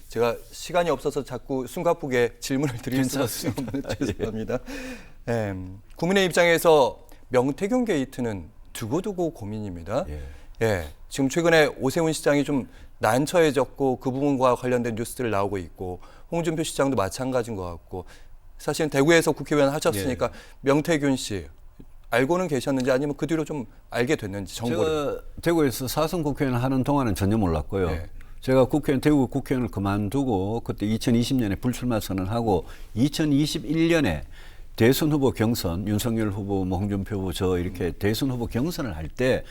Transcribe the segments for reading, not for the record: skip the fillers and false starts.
제가 시간이 없어서 자꾸 숨가쁘게 질문을 드릴 수밖에 없는 죄송합니다. 국민의 입장에서 명태균 게이트는 두고두고 고민입니다. 지금 최근에 오세훈 시장이 좀 난처해졌고 그 부분과 관련된 뉴스들 나오고 있고 홍준표 시장도 마찬가지인 것 같고 사실은 대구에서 국회의원 하셨으니까 명태균 씨 알고는 계셨는지 아니면 그 뒤로 좀 알게 됐는지 정보를. 제가 대구에서 4선 국회의원 하는 동안은 전혀 몰랐고요. 제가 대구 국회의원을 그만두고 그때 2020년에 불출마 선언하고 2021년에 대선 후보 경선, 윤석열 후보, 홍준표 후보 저 이렇게 대선 후보 경선을 할 때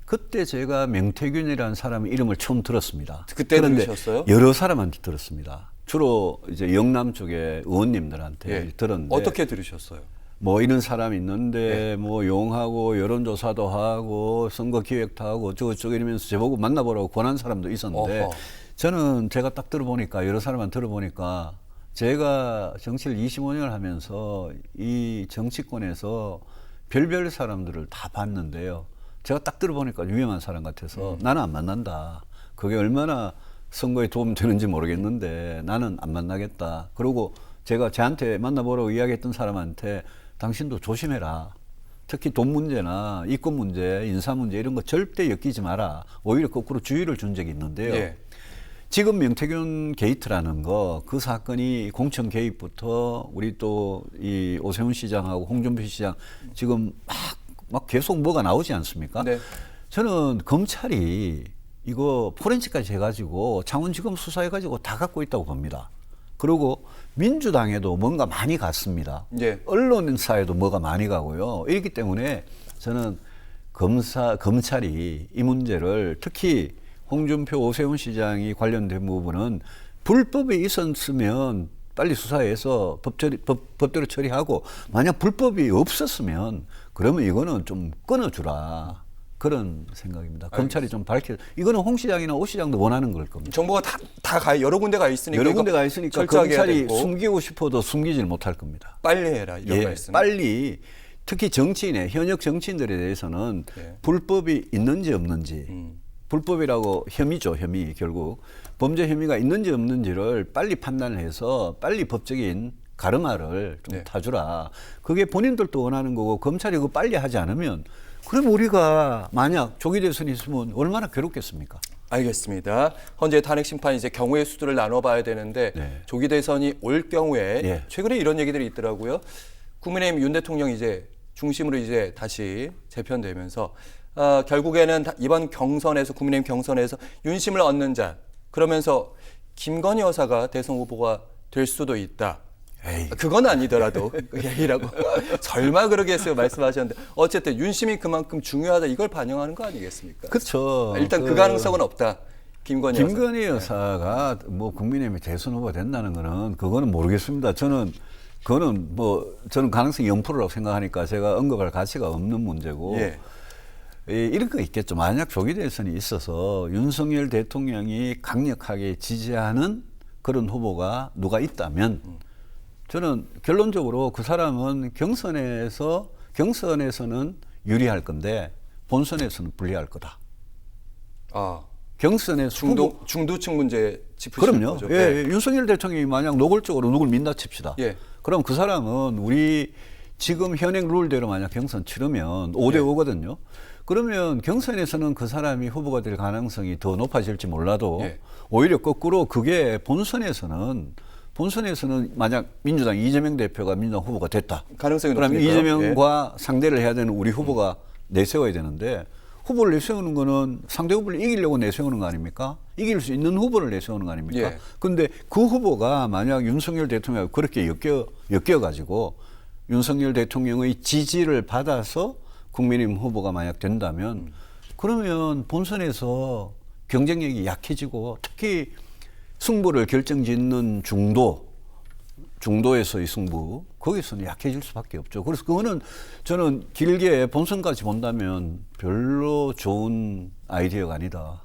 그때 제가 명태균이라는 사람의 이름을 처음 들었습니다. 그때 들으셨어요? 여러 사람한테 들었습니다. 주로 이제 영남 쪽의 의원님들한테 들었는데 어떻게 들으셨어요? 뭐 이런 사람이 있는데 뭐 용하고 여론조사도 하고 선거 기획도 하고 어쩌고저쩌고 이러면서 저보고 만나보라고 권한 사람도 있었는데 저는 제가 딱 들어보니까 여러 사람한테 들어보니까 제가 정치를 25년을 하면서 이 정치권에서 별별 사람들을 다 봤는데요. 제가 딱 들어보니까 위험한 사람 같아서 나는 안 만난다. 그게 얼마나 선거에 도움 되는지 모르겠는데 나는 안 만나겠다. 그리고 제가 저한테 만나보라고 이야기했던 사람한테 당신도 조심해라. 특히 돈 문제나 이권 문제, 인사 문제 이런 거 절대 엮이지 마라. 오히려 거꾸로 주의를 준 적이 있는데요. 지금 명태균 게이트라는 거, 그 사건이 공천 개입부터 우리 또 이 오세훈 시장하고 홍준표 시장 지금 막 계속 뭐가 나오지 않습니까? 저는 검찰이 이거 포렌식까지 해가지고 창원지검 수사해가지고 다 갖고 있다고 봅니다. 그리고 민주당에도 뭔가 많이 갔습니다. 언론사에도 뭐가 많이 가고요. 이렇기 때문에 저는 검찰이 이 문제를 특히 홍준표, 오세훈 시장이 관련된 부분은 불법이 있었으면 빨리 수사해서 법대로 처리하고 만약 불법이 없었으면 그러면 이거는 좀 끊어주라. 그런 생각입니다. 검찰이 좀 이거는 홍 시장이나 오 시장도 원하는 걸 겁니다. 정보가 다 여러 군데가 있으니까. 여러 군데가 있으니까 검찰이 숨기고 싶어도 숨기질 못할 겁니다. 빨리 해라 이런 말씀. 빨리 특히 현역 정치인들에 대해서는 불법이 있는지 없는지 불법이라고 혐의죠. 혐의 결국 범죄 혐의가 있는지 없는지를 빨리 판단을 해서 빨리 법적인 가르마를 좀 타주라. 그게 본인들도 원하는 거고 검찰이 그거 빨리 하지 않으면 그럼 우리가 만약 조기 대선이 있으면 얼마나 괴롭겠습니까? 알겠습니다. 현재 탄핵 심판 이제 경우의 수들을 나눠봐야 되는데 조기 대선이 올 경우에 최근에 이런 얘기들이 있더라고요. 국민의힘 윤 대통령 이제 중심으로 이제 다시 재편되면서 결국에는 이번 경선에서 국민의힘 경선에서 윤심을 얻는 자 그러면서 김건희 여사가 대선 후보가 될 수도 있다. 그건 아니더라도 얘기라고 설마 그러겠어요 말씀하셨는데 어쨌든 윤심이 그만큼 중요하다 이걸 반영하는 거 아니겠습니까? 그렇죠. 일단 그 가능성은 없다. 김건희 여사가 뭐 국민의힘이 대선 후보가 된다는 거는 그거는 모르겠습니다. 저는 가능성이 0%라고 생각하니까 제가 언급할 가치가 없는 문제고 이런 거 있겠죠. 만약 조기 대선이 있어서 윤석열 대통령이 강력하게 지지하는 그런 후보가 누가 있다면 저는 결론적으로 그 사람은 경선에서는 유리할 건데 본선에서는 불리할 거다. 경선에 중도층 문제 짚으시는 그럼요. 거죠. 윤석열 대통령이 만약 노골적으로 누굴 민다 칩시다. 그럼 그 사람은 우리 지금 현행 룰대로 만약 경선 치르면 5대5거든요. 그러면 경선에서는 그 사람이 후보가 될 가능성이 더 높아질지 몰라도 오히려 거꾸로 그게 본선에서는 만약 민주당 이재명 대표가 민주당 후보가 됐다. 가능성이 그럼 높으니까요. 이재명과 상대를 해야 되는 우리 후보가 내세워야 되는데 후보를 내세우는 거는 상대 후보를 이기려고 내세우는 거 아닙니까? 이길 수 있는 후보를 내세우는 거 아닙니까? 그런데 그 후보가 만약 윤석열 대통령하고 그렇게 엮여가지고 윤석열 대통령의 지지를 받아서 국민의힘 후보가 만약 된다면 그러면 본선에서 경쟁력이 약해지고 특히 승부를 결정짓는 중도에서의 승부 거기서는 약해질 수밖에 없죠. 그래서 그거는 저는 길게 본선까지 본다면 별로 좋은 아이디어가 아니다.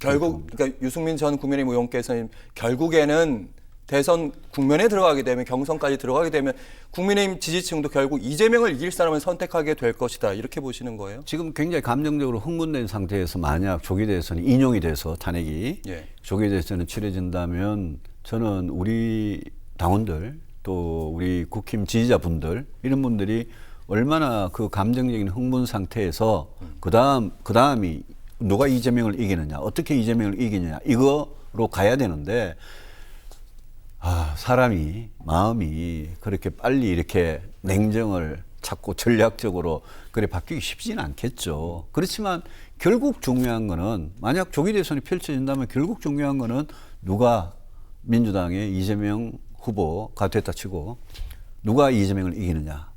결국 그러니까 유승민 전 국민의힘 의원께서는 결국에는 대선 국면에 들어가게 되면 경선까지 들어가게 되면 국민의힘 지지층도 결국 이재명을 이길 사람을 선택하게 될 것이다. 이렇게 보시는 거예요? 지금 굉장히 감정적으로 흥분된 상태에서 만약 조기 대선이 인용이 돼서 탄핵이 조기 대선이 치러진다면 저는 우리 당원들 또 우리 국힘 지지자분들 이런 분들이 얼마나 그 감정적인 흥분 상태에서 그다음이 누가 이재명을 이기느냐, 어떻게 이재명을 이기느냐 이거로 가야 되는데 사람이 마음이 그렇게 빨리 이렇게 냉정을 찾고 전략적으로 그래 바뀌기 쉽지는 않겠죠. 그렇지만 결국 중요한 거는 만약 조기 대선이 펼쳐진다면 결국 중요한 거는 누가 민주당의 이재명 후보가 됐다 치고 누가 이재명을 이기느냐.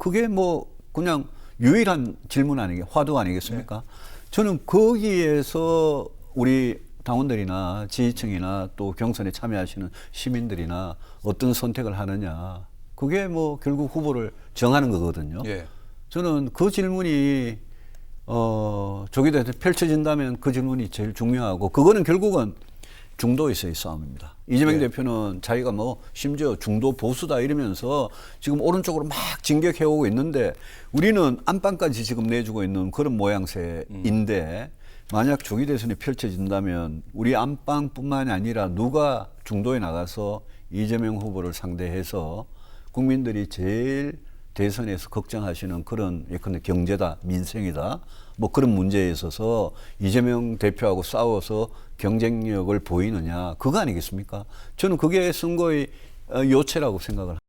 그게 뭐 그냥 유일한 질문 화두 아니겠습니까? 저는 거기에서 우리 당원들이나 지지층이나 또 경선에 참여하시는 시민들이나 어떤 선택을 하느냐. 그게 뭐 결국 후보를 정하는 거거든요. 저는 그 질문이 조기 대선에 펼쳐진다면 그 질문이 제일 중요하고 그거는 결국은 중도에서의 싸움입니다. 이재명 대표는 자기가 뭐 심지어 중도 보수다 이러면서 지금 오른쪽으로 막 진격해오고 있는데 우리는 안방까지 지금 내주고 있는 그런 모양새인데 만약 조기 대선이 펼쳐진다면 우리 안방뿐만이 아니라 누가 중도에 나가서 이재명 후보를 상대해서 국민들이 제일 대선에서 걱정하시는 그런 예컨대 경제다, 민생이다, 뭐 그런 문제에 있어서 이재명 대표하고 싸워서 경쟁력을 보이느냐, 그거 아니겠습니까? 저는 그게 선거의 요체라고 생각을 합니다.